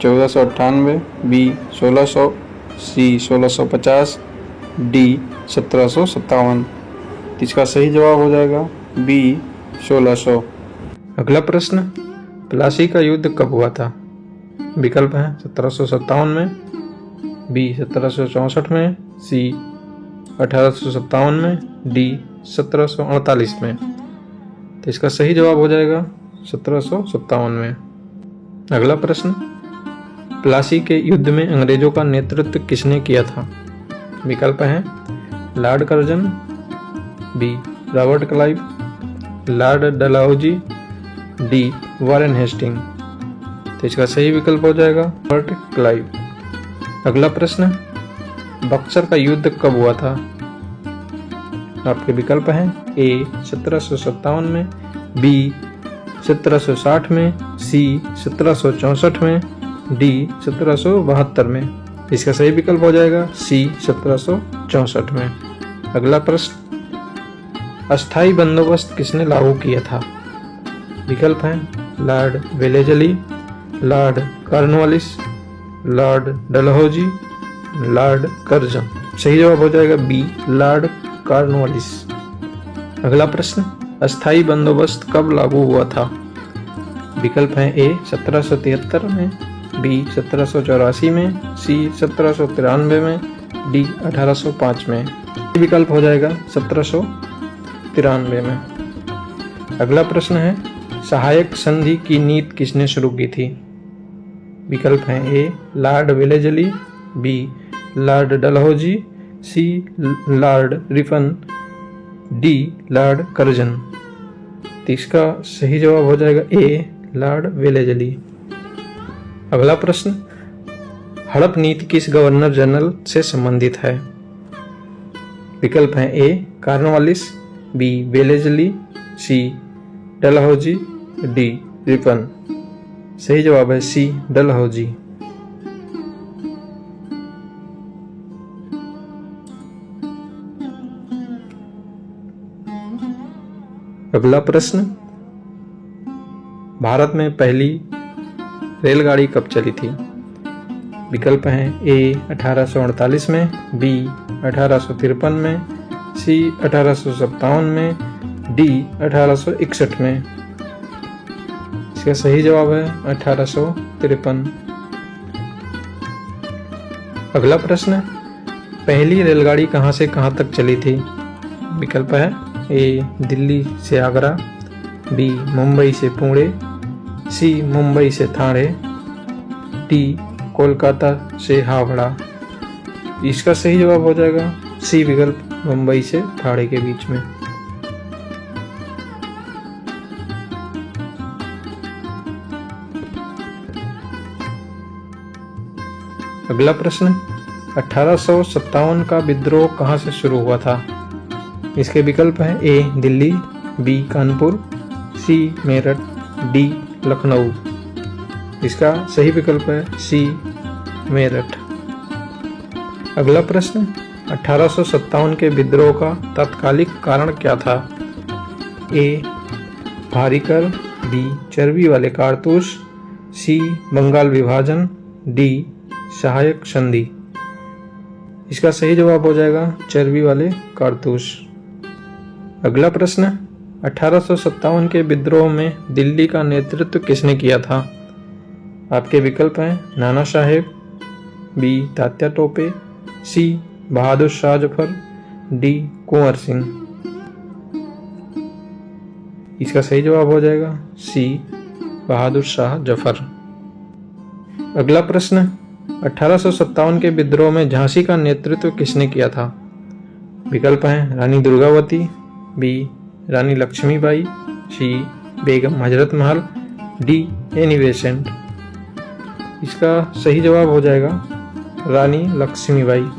1498, B 1600, सी 1650, D 1757। इसका सही जवाब हो जाएगा बी 1600। अगला प्रश्न, प्लासी का युद्ध कब हुआ था? विकल्प हैं 1757 में, बी 1764 में, सी 1857 में, डी 1748 में। तो इसका सही जवाब हो जाएगा 1757 में। अगला प्रश्न, प्लासी के युद्ध में अंग्रेजों का नेतृत्व किसने किया था? विकल्प हैं Lord Curzon, B Robert Clive, Lord Dalhousie, D Warren Hasting. तो इसका सही विकल्प हो जाएगा रॉबर्ट क्लाइव। अगला प्रश्न, बक्सर का युद्ध कब हुआ था? आपके विकल्प हैं ए 1757 में, बी 1760 में, सी 1764 में, डी 1772 में। इसका सही विकल्प हो जाएगा सी 1764 में। अगला प्रश्न, अस्थाई बंदोबस्त किसने लागू किया था? विकल्प हैं Lord Wellesley, Lord Cornwallis, Lord Dalhousie, Lord Curzon. सही जवाब हो जाएगा बी लॉर्ड कॉर्नवालिस। अगला प्रश्न, अस्थाई बंदोबस्त कब लागू हुआ था? विकल्प हैं ए 1773 में, बी 1784 में, सी 1793 में, डी 1805 में। विकल्प हो जाएगा 1793 में। अगला प्रश्न है, सहायक संधि की नीति किसने शुरू की थी? विकल्प हैं A Lord Wellesley, B Lord Dalhousie, C Lord Ripon, D Lord Curzon. तो इसका सही जवाब हो जाएगा ए लॉर्ड वेलेजली। अगला प्रश्न, हड़प नीति किस गवर्नर जनरल से संबंधित है? विकल्प हैं ए कॉर्नवालिस, बी वेलेजली, सी डलहौजी, डी रिपन। सही जवाब है सी डलहौजी। अगला प्रश्न, भारत में पहली रेलगाड़ी कब चली थी? विकल्प हैं ए 1848 में, बी 1853 में, सी 1857 में, डी 1861 में। इसका सही जवाब है 1853। अगला प्रश्न, पहली रेलगाड़ी कहां से कहां तक चली थी? विकल्प है ए दिल्ली से आगरा, बी मुंबई से पुणे, सी मुंबई से ठाणे, डी कोलकाता से हावड़ा। इसका सही जवाब हो जाएगा सी विकल्प, मुंबई से ठाणे के बीच में। अगला प्रश्न, 1857 का विद्रोह कहां से शुरू हुआ था? इसके विकल्प हैं ए दिल्ली, बी कानपुर, सी मेरठ, डी लखनऊ। इसका सही विकल्प है सी मेरठ। अगला प्रश्न, 1857 के विद्रोह का तात्कालिक कारण क्या था? ए भारी कर, बी चर्बी वाले कारतूस, सी बंगाल विभाजन, डी सहायक संधि। इसका सही जवाब हो जाएगा चर्बी वाले कारतूस। अगला प्रश्न, 1857 के विद्रोह में दिल्ली का नेतृत्व किसने किया था? आपके विकल्प हैं नाना साहेब, बी तात्या टोपे, सी बहादुर शाह जफर, डी कुंवर सिंह। इसका सही जवाब हो जाएगा सी बहादुर शाह जफर। अगला प्रश्न, 1857 के विद्रोह में झांसी का नेतृत्व किसने किया था? विकल्प हैं रानी दुर्गावती, बी रानी लक्ष्मीबाई, सी Begum Hazrat Mahal, D Annie Besant. इसका सही जवाब हो जाएगा रानी लक्ष्मीबाई।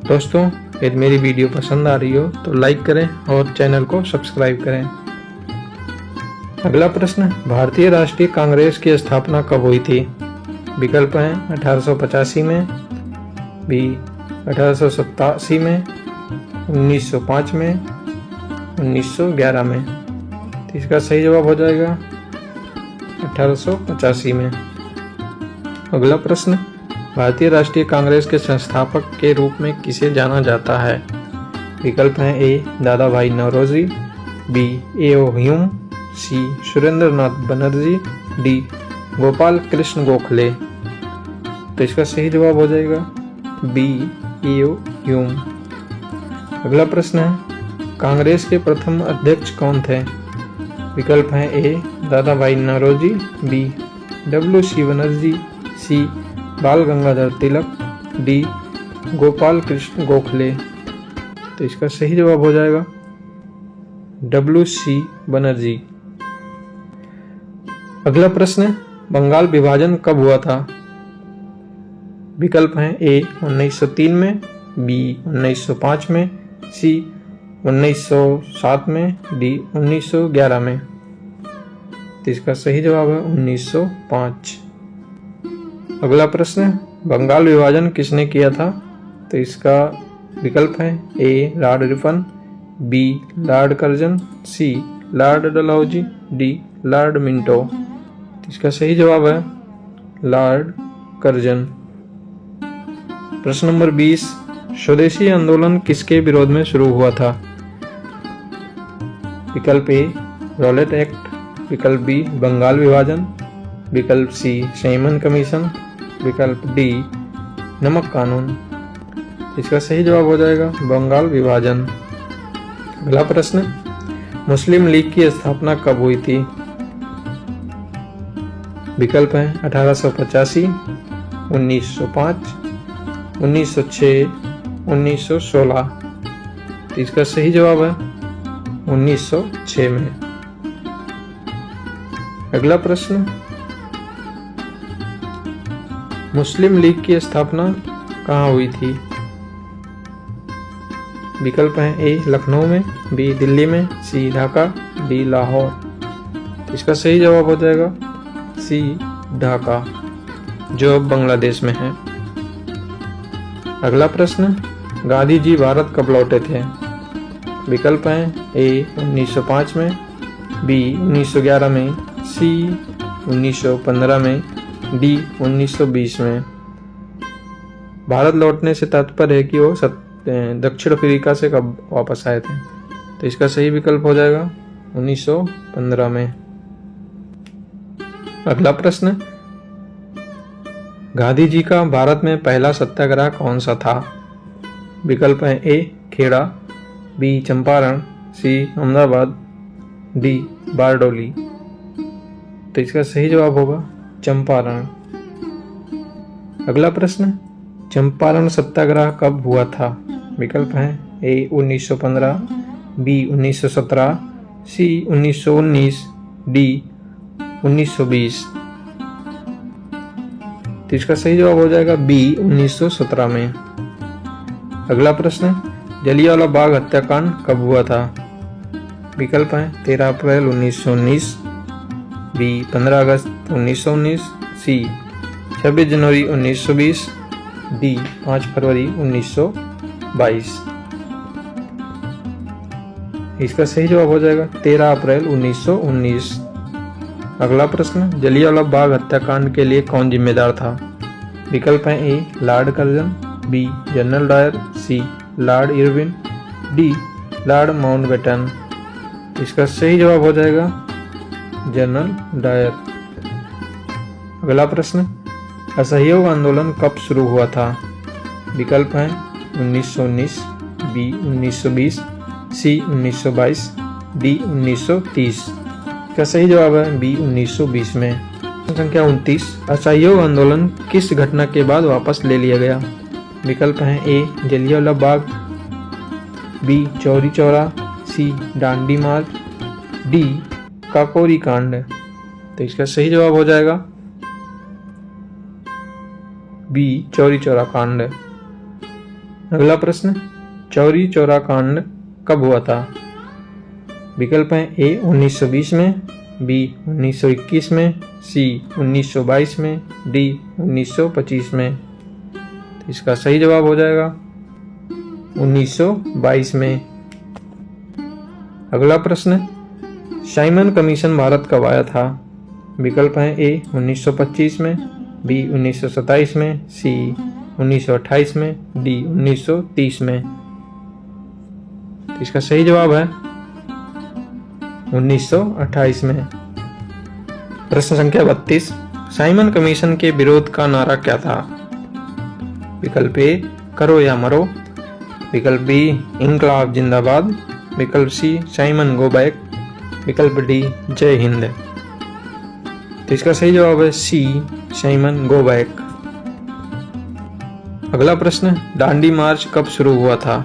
दोस्तों, यदि मेरी वीडियो पसंद आ रही हो तो लाइक करें और चैनल को सब्सक्राइब करें। अगला प्रश्न, भारतीय राष्ट्रीय कांग्रेस की स्थापना कब हुई थी? विकल्प हैं 1885 में, बी 1887 में, 1905 में, 1911 में। तो इसका सही जवाब हो जाएगा 1885 में। अगला प्रश्न, भारतीय राष्ट्रीय कांग्रेस के संस्थापक के रूप में किसे जाना जाता है? विकल्प हैं ए दादा भाई नौरोजी, बी ए.ओ. ह्यूम, सी सुरेंद्रनाथ बनर्जी, डी गोपाल कृष्ण गोखले। तो इसका सही जवाब हो जाएगा बी ए.ओ. ह्यूम। अगला प्रश्न है, कांग्रेस के प्रथम अध्यक्ष कौन थे? विकल्प हैं ए दादा भाई नौरोजी, बी डब्ल्यू.सी. बनर्जी, सी बाल गंगाधर तिलक, डी गोपाल कृष्ण गोखले। तो इसका सही जवाब हो जाएगा डब्ल्यू.सी. बनर्जी। अगला प्रश्न, बंगाल विभाजन कब हुआ था? विकल्प हैं ए 1903 में, बी 1905 में, सी 1907 में, डी 1911 में। तो इसका सही जवाब है 1905। अगला प्रश्न, बंगाल विभाजन किसने किया था? तो इसका विकल्प है A Lord Ripon, B Lord Curzon, C Lord Dalhousie, D Lord Minto. तो इसका सही जवाब है लॉर्ड कर्जन। प्रश्न नंबर 20, स्वदेशी आंदोलन किसके विरोध में शुरू हुआ था? विकल्प ए रॉलेट एक्ट, विकल्प बी बंगाल विभाजन, विकल्प सी साइमन कमीशन, विकल्प डी नमक कानून। इसका सही जवाब हो जाएगा बंगाल विभाजन। अगला प्रश्न, मुस्लिम लीग की स्थापना कब हुई थी? विकल्प है 1885, 1905, 1906, 1916। तो इसका सही जवाब है 1906 में। अगला प्रश्न, मुस्लिम लीग की स्थापना कहाँ हुई थी? विकल्प हैं ए लखनऊ में, बी दिल्ली में, सी ढाका, डी लाहौर। इसका सही जवाब हो जाएगा सी ढाका, जो अब बांग्लादेश में है। अगला प्रश्न, गांधी जी भारत कब लौटे थे? विकल्प हैं ए 1905 में, बी 1911 में, सी 1915 में, डी 1920 में। भारत लौटने से तात्पर्य है कि वो दक्षिण अफ्रीका से कब वापस आए थे। तो इसका सही विकल्प हो जाएगा 1915 में। अगला प्रश्न, गांधी जी का भारत में पहला सत्याग्रह कौन सा था? विकल्प हैं ए खेड़ा, बी चंपारण, सी अहमदाबाद, डी बारडोली। तो इसका सही जवाब होगा चंपारण। अगला प्रश्न, चंपारण सत्याग्रह कब हुआ था? विकल्प हैं ए 1915, बी 1917, सी 1919, डी 1920। तो इसका सही जवाब हो जाएगा बी 1917 में। अगला प्रश्न, जलियांवाला बाग हत्याकांड कब हुआ था? विकल्प हैं 13 अप्रैल 1919, बी 15 अगस्त 1919, सी 26 जनवरी 1920, डी 5 फरवरी 1922। इसका सही जवाब हो जाएगा 13 अप्रैल 1919। अगला प्रश्न, जलियांवाला बाग हत्याकांड के लिए कौन जिम्मेदार था? विकल्प हैं A Lord Curzon, B General Dyer, C Lord Irwin, D Lord Mountbatten. इसका सही जवाब हो जाएगा जनरल डायर। अगला प्रश्न, असहयोग आंदोलन कब शुरू हुआ था? विकल्प हैं 1919, बी 1920, सी 1922, डी 1930। इसका सही जवाब है बी 1920 में। संख्या 29, असहयोग आंदोलन किस घटना के बाद वापस ले लिया गया? विकल्प हैं ए जलियांवाला बाग, बी चौरी चौरा, सी डांडी मार्च, डी काकोरी कांड। तो इसका सही जवाब हो जाएगा बी चौरी चौरा कांड। अगला प्रश्न, चौरी चौरा कांड कब हुआ था? विकल्प हैं ए 1920 में, बी 1921 में, सी 1922 में, डी 1925 में। तो इसका सही जवाब हो जाएगा 1922 में। अगला प्रश्न, साइमन कमीशन भारत कब आया था? विकल्प हैं ए 1925 में, बी 1927 में, सी 1928 में, डी 1930 में। तो इसका सही जवाब है 1928 में। प्रश्न संख्या 32, साइमन कमीशन के विरोध का नारा क्या था? विकल्प ए करो या मरो, विकल्प बी इंकलाब जिंदाबाद, विकल्प सी साइमन गो बैक, विकल्प डी जय हिंद। तो इसका सही जवाब है सी साइमन गो बैक। अगला प्रश्न, दांडी मार्च कब शुरू हुआ था?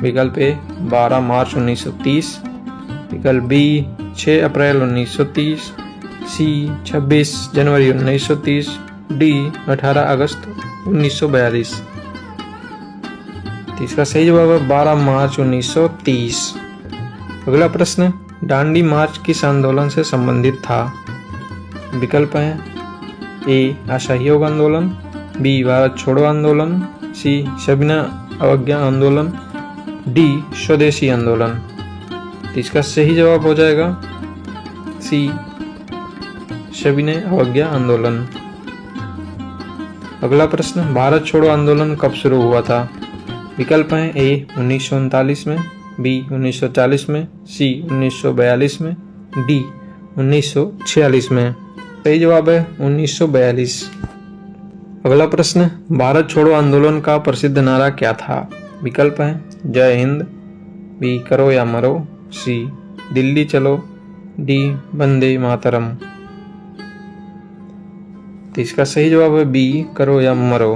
विकल्प ए 12 मार्च 1930, विकल्प बी 6 अप्रैल 1930, सी 26 जनवरी 1930, डी 18 अगस्त 1942। तो इसका सही जवाब है 12 मार्च 1930। अगला प्रश्न, दांडी मार्च किस आंदोलन से संबंधित था? विकल्प हैं ए असहयोग आंदोलन, बी भारत छोड़ो आंदोलन, सी सविनय अवज्ञा आंदोलन, डी स्वदेशी आंदोलन। तो इसका सही जवाब हो जाएगा सी सविनय अवज्ञा आंदोलन। अगला प्रश्न, भारत छोड़ो आंदोलन कब शुरू हुआ था? विकल्प हैं ए 1939 में, बी 1940 में, सी 1942 में, डी 1946 में। सही जवाब है 1942। अगला प्रश्न, भारत छोड़ो आंदोलन का प्रसिद्ध नारा क्या था? विकल्प हैं जय हिंद, बी करो या मरो, सी दिल्ली चलो, डी वंदे मातरम। तो इसका सही जवाब है बी करो या मरो।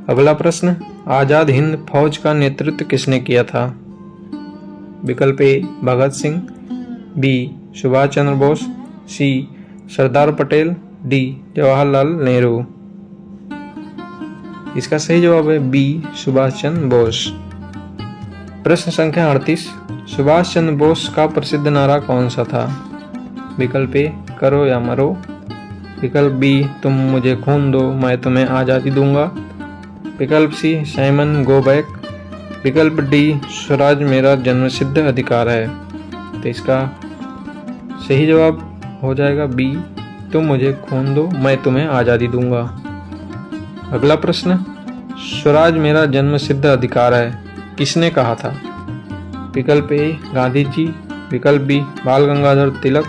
अगला प्रश्न, आजाद हिंद फौज का नेतृत्व किसने किया था? विकल्प ए भगत सिंह, बी सुभाष चंद्र बोस, सी सरदार पटेल, डी जवाहरलाल नेहरू। इसका सही जवाब है बी सुभाष चंद्र बोस। प्रश्न संख्या 38, सुभाष चंद्र बोस का प्रसिद्ध नारा कौन सा था? विकल्प ए करो या मरो, विकल्प बी तुम मुझे खून दो मैं तुम्हें आज़ादी दूंगा, विकल्प सी साइमन गो बैक, विकल्प डी स्वराज मेरा जन्मसिद्ध अधिकार है। तो इसका सही जवाब हो जाएगा बी तुम मुझे खून दो मैं तुम्हें आज़ादी दूंगा। अगला प्रश्न, स्वराज मेरा जन्मसिद्ध अधिकार है किसने कहा था? विकल्प ए गांधी जी, विकल्प बी बाल गंगाधर तिलक,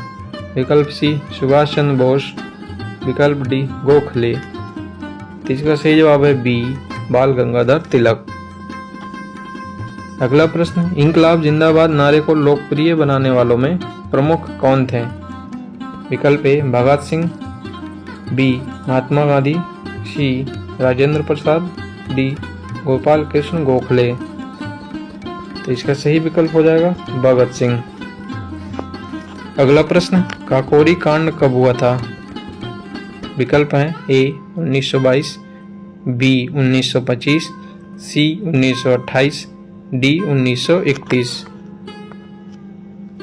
विकल्प सी सुभाष चंद्र बोस, विकल्प डी गोखले। तो इसका सही जवाब है बी बाल गंगाधर तिलक। अगला प्रश्न, इंकलाब जिंदाबाद नारे को लोकप्रिय बनाने वालों में प्रमुख कौन थे? विकल्प ए भगत सिंह, बी महात्मा गांधी, सी राजेंद्र प्रसाद, डी गोपाल कृष्ण गोखले। तो इसका सही विकल्प हो जाएगा भगत सिंह। अगला प्रश्न, काकोरी कांड कब हुआ था? विकल्प हैं ए 1922, बी 1925, सी 1928, डी 1931।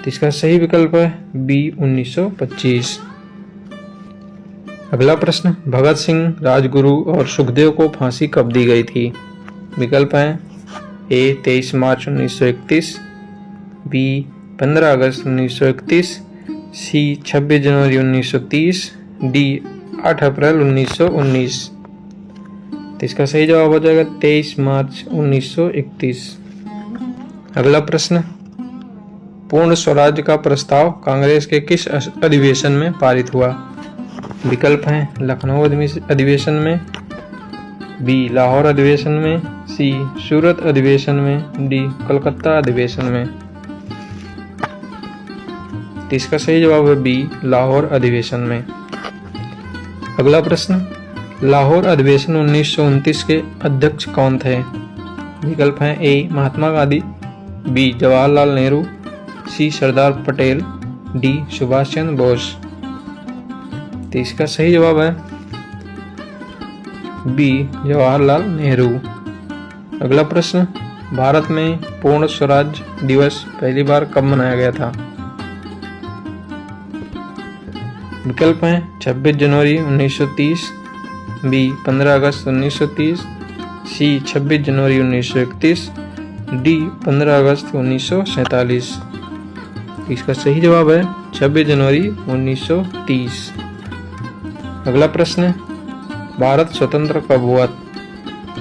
इसका सही विकल्प है बी 1925। अगला प्रश्न, भगत सिंह, राजगुरु और सुखदेव को फांसी कब दी गई थी? विकल्प हैं ए 23 मार्च 1931, बी 15 अगस्त 1931, सी 26 जनवरी 1930, डी 8 अप्रैल 1919। तो इसका सही जवाब हो जाएगा 23 मार्च 1931। अगला प्रश्न, पूर्ण स्वराज का प्रस्ताव कांग्रेस के किस अधिवेशन में पारित हुआ? विकल्प हैं लखनऊ अधिवेशन में, बी लाहौर अधिवेशन में, सी सूरत अधिवेशन में, डी कलकत्ता अधिवेशन में। तो इसका सही जवाब है बी लाहौर अधिवेशन में। अगला प्रश्न, लाहौर अधिवेशन 1929 के अध्यक्ष कौन थे? विकल्प हैं ए महात्मा गांधी, बी जवाहरलाल नेहरू, सी सरदार पटेल, डी सुभाष चंद्र बोस। तो इसका सही जवाब है बी जवाहरलाल नेहरू। अगला प्रश्न, भारत में पूर्ण स्वराज दिवस पहली बार कब मनाया गया था? विकल्प हैं 26 जनवरी 1930, बी 15 अगस्त 1930, सी 26 जनवरी 1931, डी 15 अगस्त 1947। इसका सही जवाब है 26 जनवरी 1930। अगला प्रश्न, भारत स्वतंत्र कब हुआ?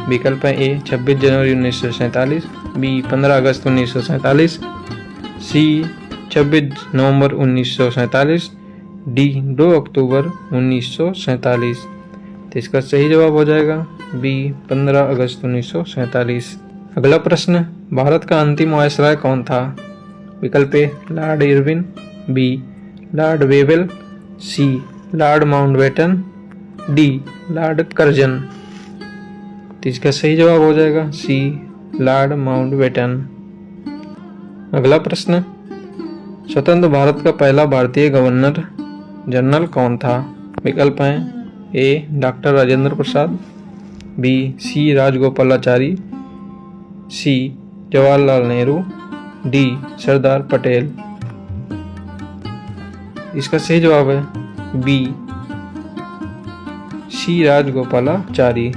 विकल्प है ए 26 जनवरी 1947, बी 15 अगस्त 1947, सी 26 नवंबर 1947, डी 2 अक्टूबर 1947। तो इसका सही जवाब हो जाएगा बी 15 अगस्त 1947। अगला प्रश्न, भारत का अंतिम वायसराय कौन था? विकल्प A Lord Irwin, B Lord Wavell, C Lord Mountbatten, D Lord Curzon. तो इसका सही जवाब हो जाएगा सी लॉर्ड माउंटबेटन। अगला प्रश्न, स्वतंत्र भारत का पहला भारतीय गवर्नर जनरल कौन था? विकल्प हैं ए doctor Rajendra Prasad, B C Rajagopalachari, सी जवाहरलाल नेहरू, डी सरदार पटेल। इसका सही जवाब है बी सी राजगोपालाचारी।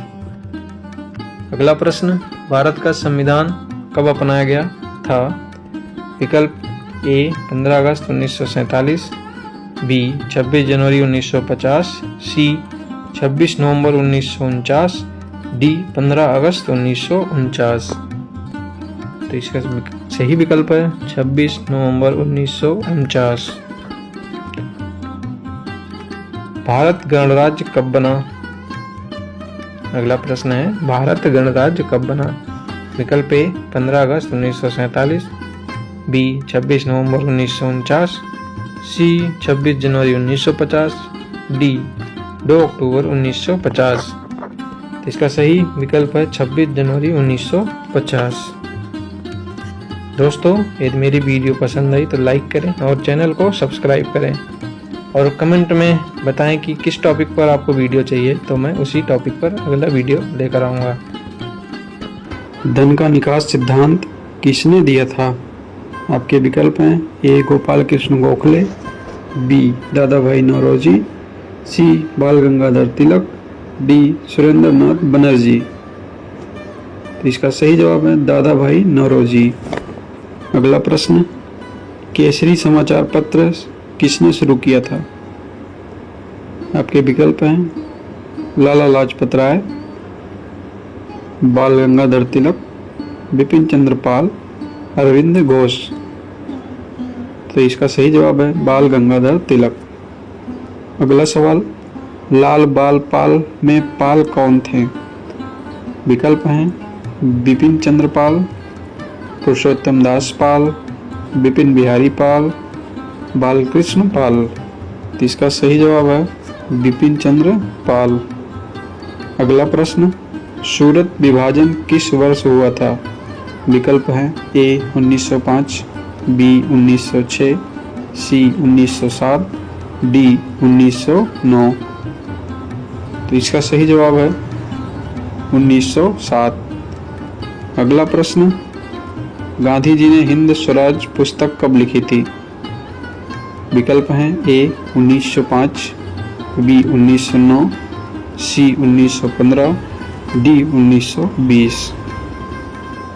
अगला प्रश्न, भारत का संविधान कब अपनाया गया था? विकल्प ए 15 अगस्त 1947, बी 26 जनवरी 1950, सी 26 नवंबर 1949, डी 15 अगस्त 1949। तो इसका सही विकल्प है 26 नवंबर 1949। भारत गणराज्य कब बना? अगला प्रश्न है, भारत गणराज्य कब बना? विकल्प ए 15 अगस्त 1947, बी 26 नवंबर 1949, सी 26 जनवरी 1950, डी 2 अक्टूबर 1950। इसका सही विकल्प है 26 जनवरी 1950। दोस्तों, यदि मेरी वीडियो पसंद आई तो लाइक करें और चैनल को सब्सक्राइब करें और कमेंट में बताएं कि किस टॉपिक पर आपको वीडियो चाहिए, तो मैं उसी टॉपिक पर अगला वीडियो लेकर आऊँगा। धन का निकास सिद्धांत किसने दिया था? आपके विकल्प हैं ए गोपाल कृष्ण गोखले, बी दादा भाई नौरोजी, सी बाल गंगाधर तिलक, डी सुरेंद्र नाथ बनर्जी। तो इसका सही जवाब है दादा भाई नौरोजी। अगला प्रश्न, केसरी समाचार पत्र किसने शुरू किया था? आपके विकल्प हैं लाला लाजपत राय, बाल गंगाधर तिलक, बिपिन चंद्र पाल, अरविंद घोष। तो इसका सही जवाब है बाल गंगाधर तिलक। अगला सवाल, लाल बाल पाल में पाल कौन थे? विकल्प हैं बिपिन चंद्र पाल, पुरुषोत्तम दास पाल, बिपिन बिहारी पाल, बालकृष्ण पाल। तो इसका सही जवाब है बिपिन चंद्र पाल। अगला प्रश्न, सूरत विभाजन किस वर्ष हुआ था? विकल्प हैं ए 1905, बी 1906, सी 1907, डी 1909। तो इसका सही जवाब है 1907। अगला प्रश्न, गांधी जी ने हिंद स्वराज पुस्तक कब लिखी थी? विकल्प हैं ए 1905, बी 1909, सी 1915, डी 1920।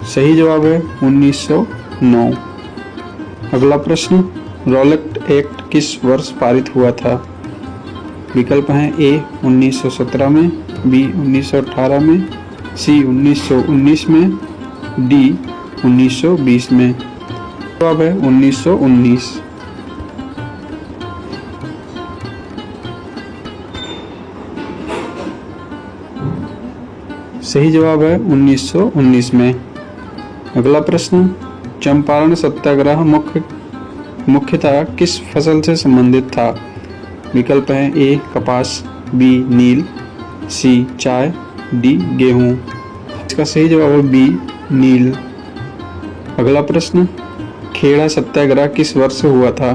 सही जवाब है 1909। अगला प्रश्न, रॉलेट एक्ट किस वर्ष पारित हुआ था? विकल्प हैं ए 1917 में, बी 1918 में, सी 1919 में, डी 1920 में। जवाब है 1919। सही जवाब है 1919 में। अगला प्रश्न, चंपारण सत्याग्रह मुख्यतः किस फसल से संबंधित था? विकल्प हैं ए कपास, बी नील, सी चाय, डी गेहूं। इसका सही जवाब है बी नील। अगला प्रश्न, खेड़ा सत्याग्रह किस वर्ष हुआ था?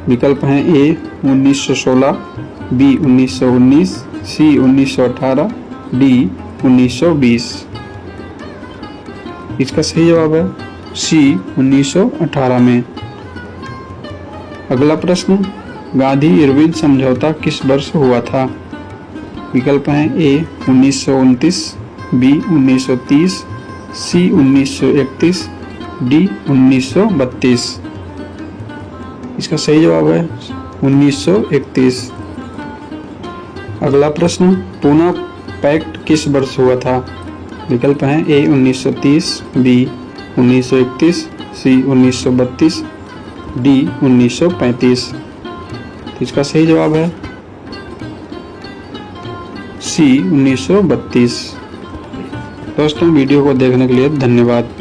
विकल्प हैं ए 1916, बी 1919, सी 1918, डी 1920। इसका सही जवाब है सी 1918 में। अगला प्रश्न, गांधी इरविन समझौता किस वर्ष हुआ था? विकल्प हैं ए 1929, बी 1930, सी 1931, डी 1932। इसका सही जवाब है 1931। अगला प्रश्न, पूना पैक्ट किस वर्ष हुआ था? विकल्प हैं ए 1930, बी 1931, सी 1932, डी 1935। तो इसका सही जवाब है सी 1932। दोस्तों वीडियो को देखने के लिए धन्यवाद।